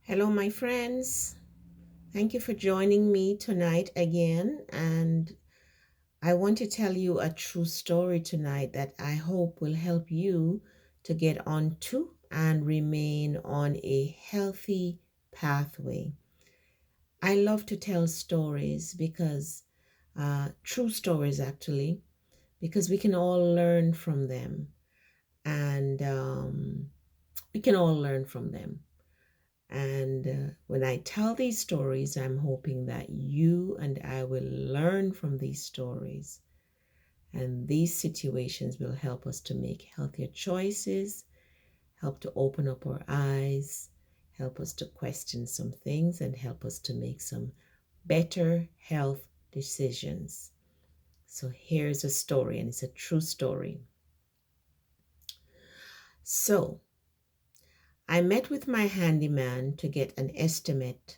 Hello, my friends. Thank you for joining me tonight again. And I want to tell you a true story tonight that I hope will help you to get on to and remain on a healthy pathway. I love to tell stories because, true stories actually, because we can all learn from them. And we can all learn from them. And when I tell these stories, I'm hoping that you and I will learn from these stories. And these situations will help us to make healthier choices, help to open up our eyes, help us to question some things, and help us to make some better health decisions. So here's a story, and it's a true story. So I met with my handyman to get an estimate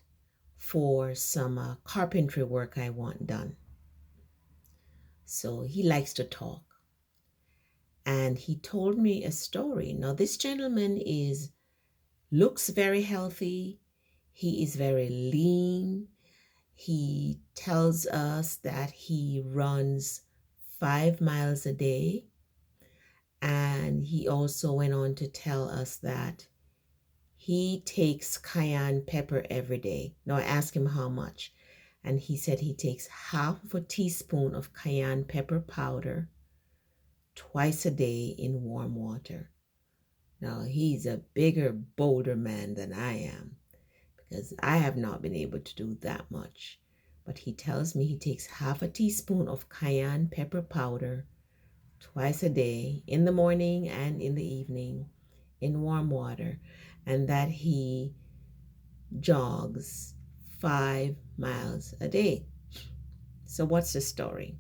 for some carpentry work I want done. So he likes to talk. And he told me a story. Now, this gentleman looks very healthy. He is very lean. He tells us that he runs 5 miles a day. And he also went on to tell us that he takes cayenne pepper every day. Now, I asked him how much. And he said he takes half of a teaspoon of cayenne pepper powder twice a day in warm water. Now, he's a bigger, bolder man than I am because I have not been able to do that much. But he tells me he takes half a teaspoon of cayenne pepper powder twice a day in the morning and in the evening in warm water, and that he jogs 5 miles a day. So, what's the story?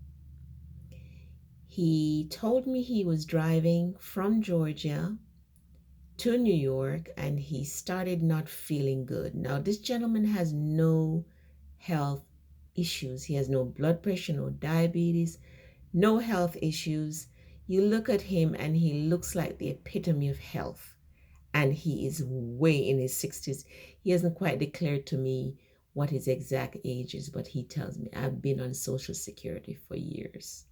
He told me he was driving from Georgia to New York and he started not feeling good. Now, this gentleman has no health issues. He has no blood pressure, no diabetes, no health issues. You look at him and he looks like the epitome of health. And he is way in his 60s. He hasn't quite declared to me what his exact age is, but he tells me I've been on Social Security for years.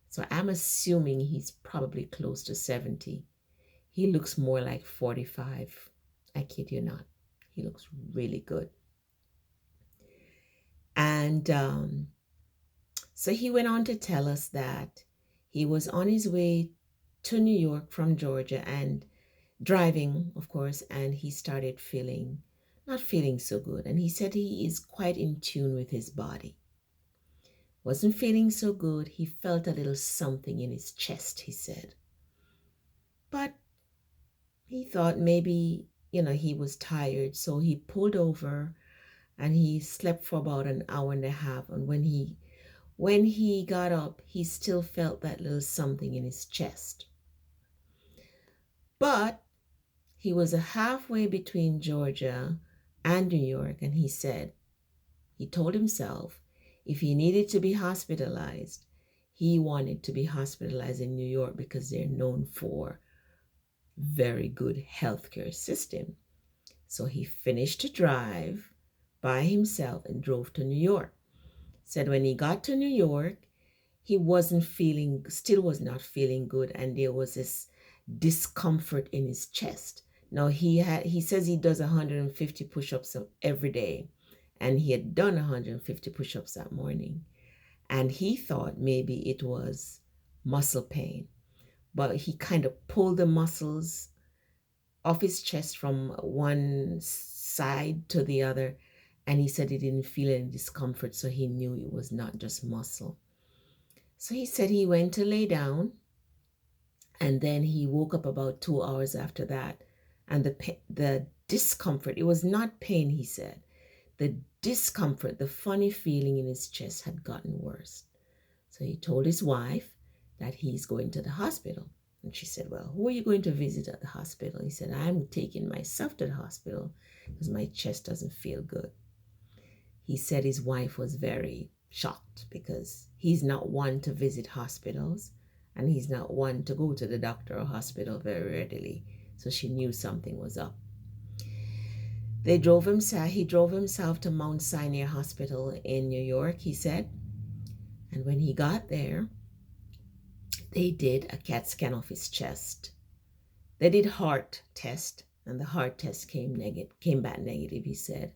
So I'm assuming he's probably close to 70. He looks more like 45. I kid you not. He looks really good. And so he went on to tell us that he was on his way to New York from Georgia and driving, of course, and he started not feeling so good. And he said he is quite in tune with his body. Wasn't feeling so good. He felt a little something in his chest, he said. But he thought maybe, he was tired. So he pulled over and he slept for about an hour and a half. And when he got up, he still felt that little something in his chest. But he was halfway between Georgia and New York, and he told himself if he needed to be hospitalized, he wanted to be hospitalized in New York because they're known for very good healthcare system. So he finished the drive by himself and drove to New York. Said when he got to New York, he still was not feeling good, and there was this discomfort in his chest. Now he says he does 150 push-ups every day, and he had done 150 push-ups that morning, and he thought maybe it was muscle pain, but he kind of pulled the muscles off his chest from one side to the other, and he said he didn't feel any discomfort, so he knew it was not just muscle. So he said he went to lay down, and then he woke up about 2 hours after that, and the discomfort, it was not pain, he said. The discomfort, the funny feeling in his chest had gotten worse. So he told his wife that he's going to the hospital. And she said, well, who are you going to visit at the hospital? He said, I'm taking myself to the hospital because my chest doesn't feel good. He said his wife was very shocked because he's not one to visit hospitals and he's not one to go to the doctor or hospital very readily. So she knew something was up. He drove himself to Mount Sinai Hospital in New York, he said. And when he got there, they did a CAT scan of his chest. They did heart test, and the heart test came back negative, he said.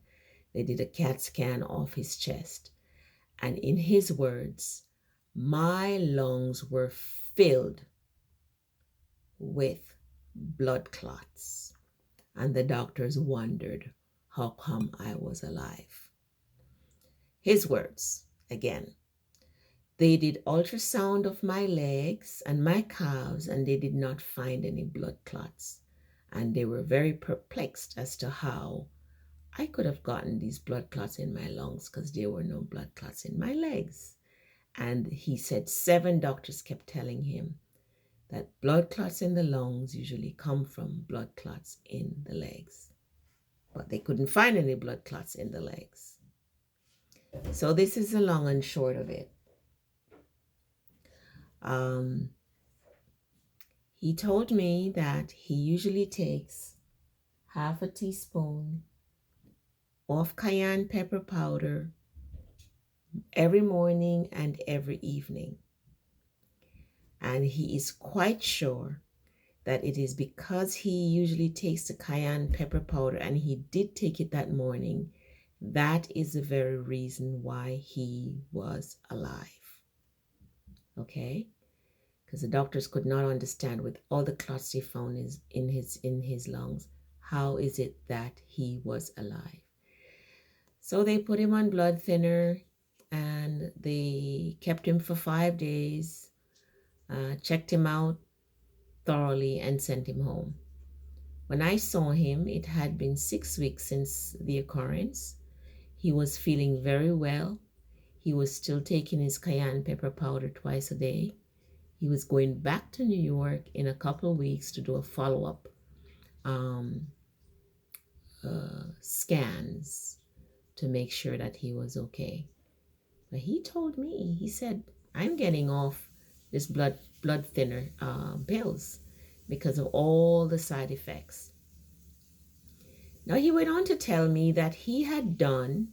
They did a CAT scan of his chest. And in his words, my lungs were filled with blood clots. And the doctors wondered how come I was alive. His words, again. They did ultrasound of my legs and my calves, and they did not find any blood clots. And they were very perplexed as to how I could have gotten these blood clots in my lungs, because there were no blood clots in my legs. And he said 7 doctors kept telling him that blood clots in the lungs usually come from blood clots in the legs. But they couldn't find any blood clots in the legs. So this is the long and short of it. He told me that he usually takes half a teaspoon of cayenne pepper powder every morning and every evening. And he is quite sure that it is because he usually takes the cayenne pepper powder, and he did take it that morning. That is the very reason why he was alive. Okay? Because the doctors could not understand, with all the clots they found in his lungs, how is it that he was alive. So they put him on blood thinner, and they kept him for 5 days, checked him out thoroughly, and sent him home. When I saw him, it had been 6 weeks since the occurrence. He was feeling very well. He was still taking his cayenne pepper powder twice a day. He was going back to New York in a couple of weeks to do a follow-up scans to make sure that he was okay. But he told me, he said, I'm getting off this blood thinner pills because of all the side effects. Now he went on to tell me that he had done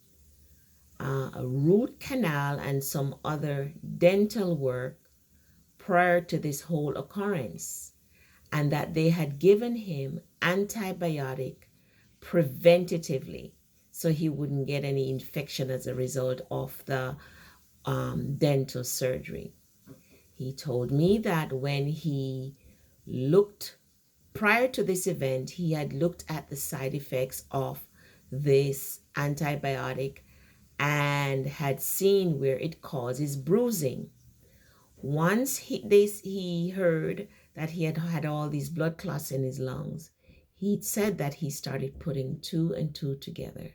a root canal and some other dental work prior to this whole occurrence, and that they had given him antibiotic preventatively so he wouldn't get any infection as a result of the dental surgery. He told me that when he looked, prior to this event, he had looked at the side effects of this antibiotic and had seen where it causes bruising. Once he heard that he had all these blood clots in his lungs, he said that he started putting 2 and 2 together.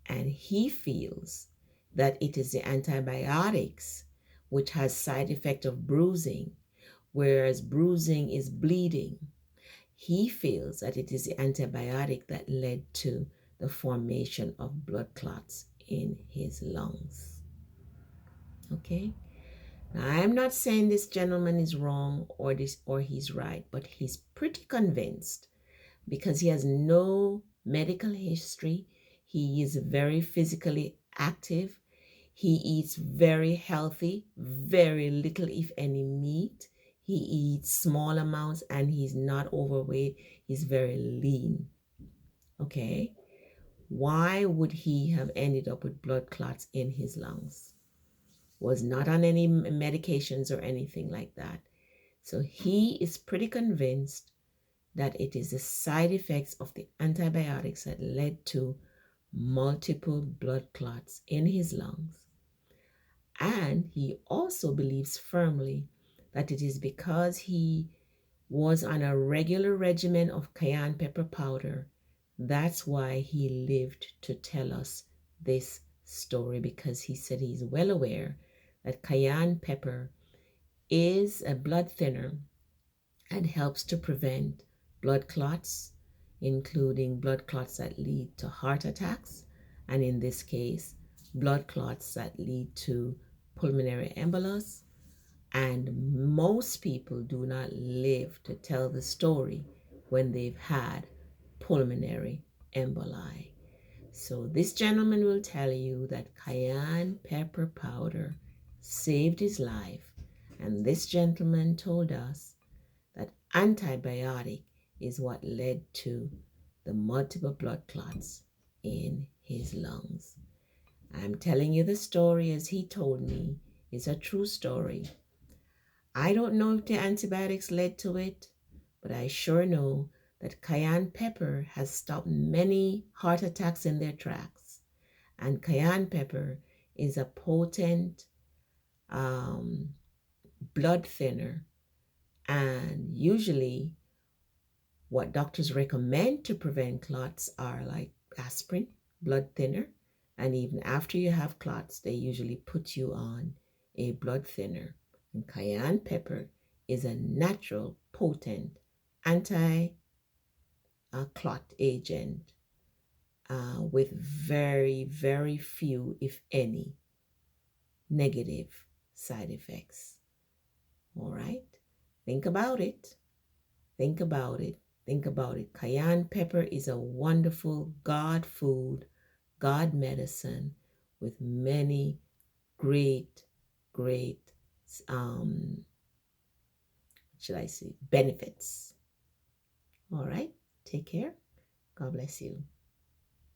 And he feels that it is the antibiotics which has side effect of bruising, whereas bruising is bleeding. He feels that it is the antibiotic that led to the formation of blood clots in his lungs. Okay? Now, I'm not saying this gentleman is wrong or he's right, but he's pretty convinced because he has no medical history. He is very physically active. He eats very healthy, very little, if any, meat. He eats small amounts, and he's not overweight. He's very lean. Okay? Why would he have ended up with blood clots in his lungs? Was not on any medications or anything like that. So he is pretty convinced that it is the side effects of the antibiotics that led to multiple blood clots in his lungs. And he also believes firmly that it is because he was on a regular regimen of cayenne pepper powder. That's why he lived to tell us this story, because he said he's well aware that cayenne pepper is a blood thinner and helps to prevent blood clots, including blood clots that lead to heart attacks, and in this case, blood clots that lead to pulmonary embolus. And most people do not live to tell the story when they've had pulmonary emboli. So this gentleman will tell you that cayenne pepper powder saved his life. And this gentleman told us that antibiotic is what led to the multiple blood clots in his lungs. I'm telling you the story as he told me. It's a true story. I don't know if the antibiotics led to it, but I sure know that cayenne pepper has stopped many heart attacks in their tracks. And cayenne pepper is a potent um, blood thinner. And usually, what doctors recommend to prevent clots are like aspirin, blood thinner. And even after you have clots, they usually put you on a blood thinner. And cayenne pepper is a natural, potent anti clot agent with very, very few, if any, negative side effects. All right? Think about it. Think about it. Think about it. Cayenne pepper is a wonderful God food, God medicine with many great, great, should I say, benefits. All right. Take care. God bless you.